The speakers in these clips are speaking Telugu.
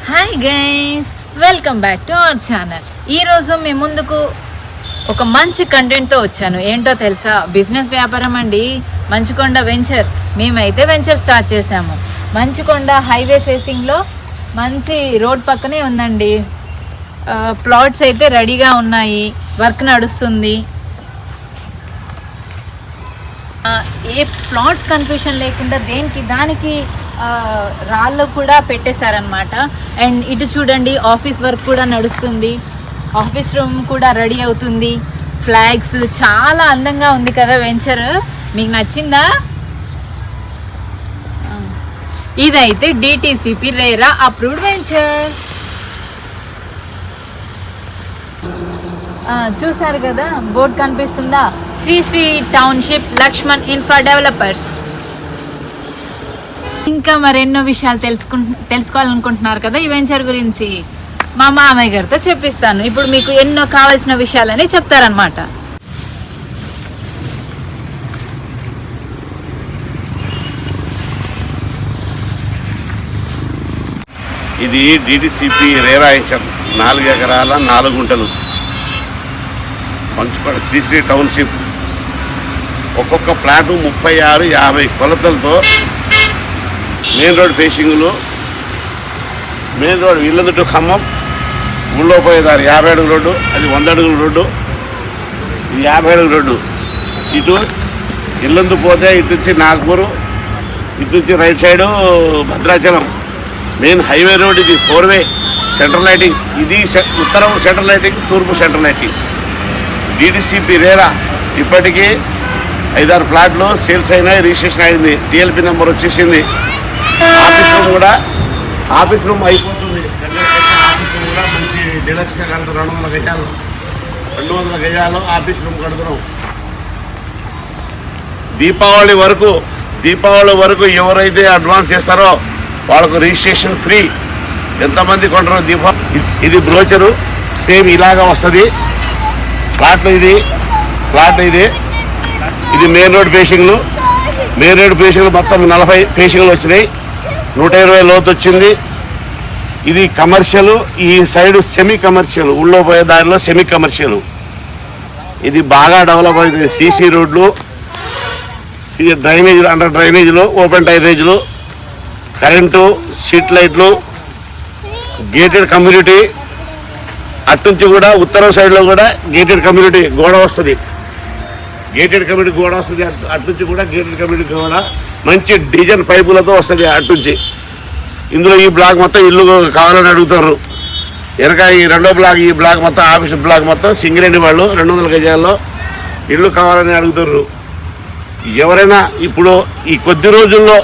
Hi guys, welcome back to our channel. ఈరోజు మీ ముందుకు ఒక మంచి కంటెంట్తో వచ్చాను. ఏంటో తెలుసా? బిజినెస్ వ్యాపారం అండి. మంచుకొండ వెంచర్. మేమైతే వెంచర్ స్టార్ట్ చేసాము. మంచుకొండ హైవే ఫేసింగ్లో మంచి రోడ్ పక్కనే ఉందండి. ప్లాట్స్ అయితే రెడీగా ఉన్నాయి, వర్క్ నడుస్తుంది. ఏ ప్లాట్స్ కన్ఫ్యూషన్ లేకుండా దానికి రాళ్ళు కూడా పెట్టేశారనమాట. అండ్ ఇటు చూడండి, ఆఫీస్ వర్క్ కూడా నడుస్తుంది. ఆఫీస్ రూమ్ కూడా రెడీ అవుతుంది. ఫ్లాగ్స్ చాలా అందంగా ఉంది కదా వెంచర్. మీకు నచ్చిందా? ఇదైతే డిటిసిపి రేరా అప్రూవ్డ్ వెంచర్. చూసారు కదా, బోర్డు కనిపిస్తుందా? Shri township Lakshman infra developers. ఇంకా మరెన్నో విషయాలు తెలుసుకోవాలనుకుంటున్నారు కదా ఈ వెంచర్ గురించి. మా మామయ్య గారితో చెప్పిస్తాను. ఇప్పుడు మీకు ఎన్నో కావాల్సిన విషయాలని చెప్తారనమాట. ఇది డిటిసిపి రేరా వెంచర్. 4 ఎకరాల 4 గుంటలు మంచుకొండ శ్రీ టౌన్షిప్. ఒక్కొక్క ప్లాటు 36-50 కొలతలతో మెయిన్ రోడ్ ఫేసింగ్లు. Main road Yellandu to Khammam, ఊళ్ళో పోయేదారు 50 అడుగుల రోడ్డు, అది 100 అడుగుల రోడ్డు, ఇది 50 అడుగుల రోడ్డు. ఇటు ఇల్లందు పోతే ఇటు నుంచి నాగపూర్, ఇటు నుంచి right side Bhadrachalam. Main highway road ఇది. 4-వే సెంట్రల్ లైటింగ్. ఇది ఉత్తరం సెంట్రల్ లైటింగ్, తూర్పు సెంట్రల్ లైటింగ్. డిటిసిపి రేరా ఇప్పటికీ 5-6 ప్లాట్లు సేల్స్ అయినాయి, రిజిస్ట్రేషన్ అయింది, టీఎల్పీ నెంబర్ వచ్చేసింది. ఆఫీస్ రూమ్ అయిపోతుంది. ఆఫీస్ రూమ్ కూడా మంచి డీలక్స్గా కడుతున్నాం. 200 గజాలు ఆఫీస్ రూమ్ కడుతున్నాం. దీపావళి వరకు ఎవరైతే అడ్వాన్స్ చేస్తారో వాళ్ళకు రిజిస్ట్రేషన్ ఫ్రీ. ఎంతమంది కొంటారో ఇది బ్రోచరు సేమ్ ఇలాగా వస్తుంది. ప్లాట్ ఇది మెయిన్ రోడ్ ఫేసింగ్లు. మొత్తం 40 ఫేసింగ్లు వచ్చినాయి. 120 లోతు వచ్చింది. ఇది కమర్షియల్. ఈ సైడ్ సెమీ కమర్షియల్, ఊళ్ళో పోయే దారిలో సెమీ కమర్షియల్. ఇది బాగా డెవలప్ అవుతుంది. సీసీ రోడ్లు, డ్రైనేజీలు, అండర్ డ్రైనేజీలు, ఓపెన్ డ్రైనేజీలు, కరెంటు, స్ట్రీట్ లైట్లు, గేటెడ్ కమ్యూనిటీ. అట్నుంచి కూడా ఉత్తరం సైడ్లో కూడా గేటెడ్ కమ్యూనిటీ గోడ వస్తుంది. అట్నుంచి కూడా గేటెడ్ కమ్యూనిటీ గోడ మంచి డిజైన్ పైపులతో వస్తుంది అట్నుంచి. ఇందులో ఈ బ్లాక్ మొత్తం ఇల్లు కావాలని అడుగుతారు. వెనక ఈ రెండో బ్లాక్, ఈ బ్లాక్ మొత్తం ఆఫీస్ బ్లాక్ మొత్తం సింగరేణి వాళ్ళు 200 గజాల్లో ఇల్లు కావాలని అడుగుతారు. ఎవరైనా ఇప్పుడు ఈ కొద్ది రోజుల్లో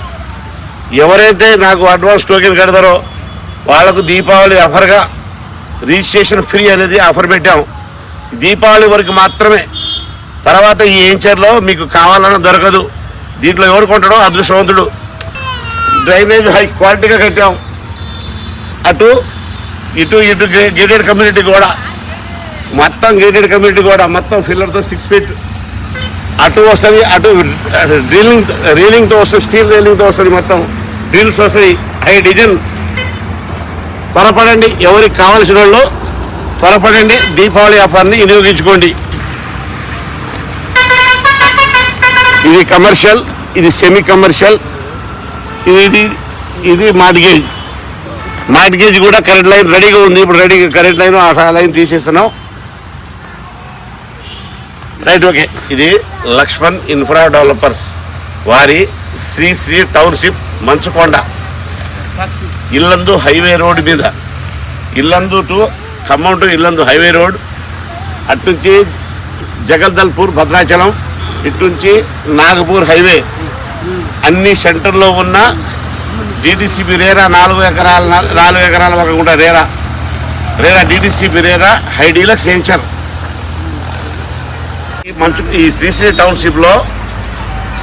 ఎవరైతే నాకు అడ్వాన్స్ టోకెన్ కడతారో వాళ్ళకు దీపావళి ఆఫర్గా రిజిస్ట్రేషన్ ఫ్రీ అనేది ఆఫర్ పెట్టాం. దీపావళి వరకు మాత్రమే. తర్వాత ఈ వెంచర్లో మీకు కావాలన్నా దొరకదు. దీంట్లో ఎవరు కొంటాడో అదృష్టవంతుడు. డ్రైనేజ్ హై క్వాలిటీగా కట్టాం. ఇటు గేటెడ్ కమ్యూనిటీ కూడా మొత్తం ఫిల్లర్తో 6 ఫీట్ అటు వస్తుంది. అటు రీలింగ్తో వస్తుంది, స్టీల్ రీలింగ్తో వస్తుంది. మొత్తం డ్రిల్స్ వస్తాయి, హై డిజైన్. త్వరపడండి, ఎవరికి కావాల్సిన వాళ్ళు త్వరపడండి. దీపావళి ఆఫర్ని వినియోగించుకోండి. ఇది కమర్షియల్, ఇది సెమీ కమర్షియల్, ఇది మార్ట్గేజ్ కూడా కరెంట్ లైన్ రెడీగా ఉంది. ఇప్పుడు కరెంట్ లైన్ ఆ లైన్ తీసేస్తున్నాం. Right, okay. ఇది లక్ష్మణ్ ఇన్ఫ్రా డెవలపర్స్ వారి Sri township Manchukonda. Yellandu highway road మీద, Yellandu to Khammam to Yellandu highway road. అట్నుంచి జగదల్పూర్ భద్రాచలం, ఇట్నుంచి నాగపూర్ హైవే. అన్ని సెంటర్లో ఉన్న డిటిసిపి రేరా 4 ఎకరాల వరకు కూడా RERA DTCP RERA high deluxe venture. ఈ శ్రీ టౌన్షిప్లో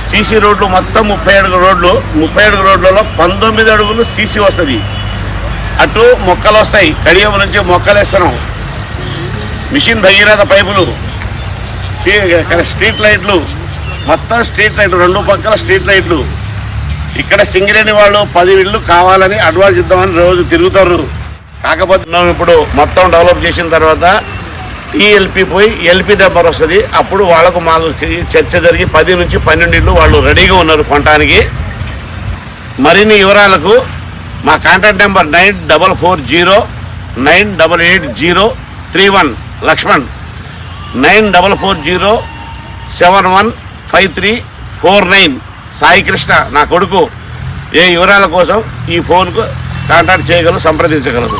సీసీ రోడ్లు మొత్తం 30 అడుగుల రోడ్లు. 30 అడుగుల రోడ్లలో 19 అడుగులు సీసీ వస్తుంది. అటు మొక్కలు వస్తాయి, కడియం నుంచి మొక్కలు వేస్తున్నాం. మిషన్ భగీరథ పైపులు, స్ట్రీట్ లైట్లు, మొత్తం స్ట్రీట్ లైట్లు, 2 పక్కల స్ట్రీట్ లైట్లు. ఇక్కడ సింగరేణి వాళ్ళు 10 ఇళ్ళు కావాలని అడ్వాన్స్ ఇద్దామని రోజు తిరుగుతారు. కాకపోతే మనం ఇప్పుడు మొత్తం డెవలప్ చేసిన తర్వాత టీఎల్పీ పోయి ఎల్పీ నెంబర్ వస్తుంది. అప్పుడు వాళ్ళకు మాకు చర్చ జరిగి 10 నుంచి 12 ఇళ్ళు వాళ్ళు రెడీగా ఉన్నారు కొనడానికి. మరిన్ని వివరాలకు మా కాంటాక్ట్ నెంబర్ 9440988031 లక్ష్మణ్ 9440715349 సాయి కృష్ణ నా కొడుకు. ఏ వివరాల కోసం ఈ ఫోన్కు కాంటాక్ట్ చేయగలరు, సంప్రదించగలరు.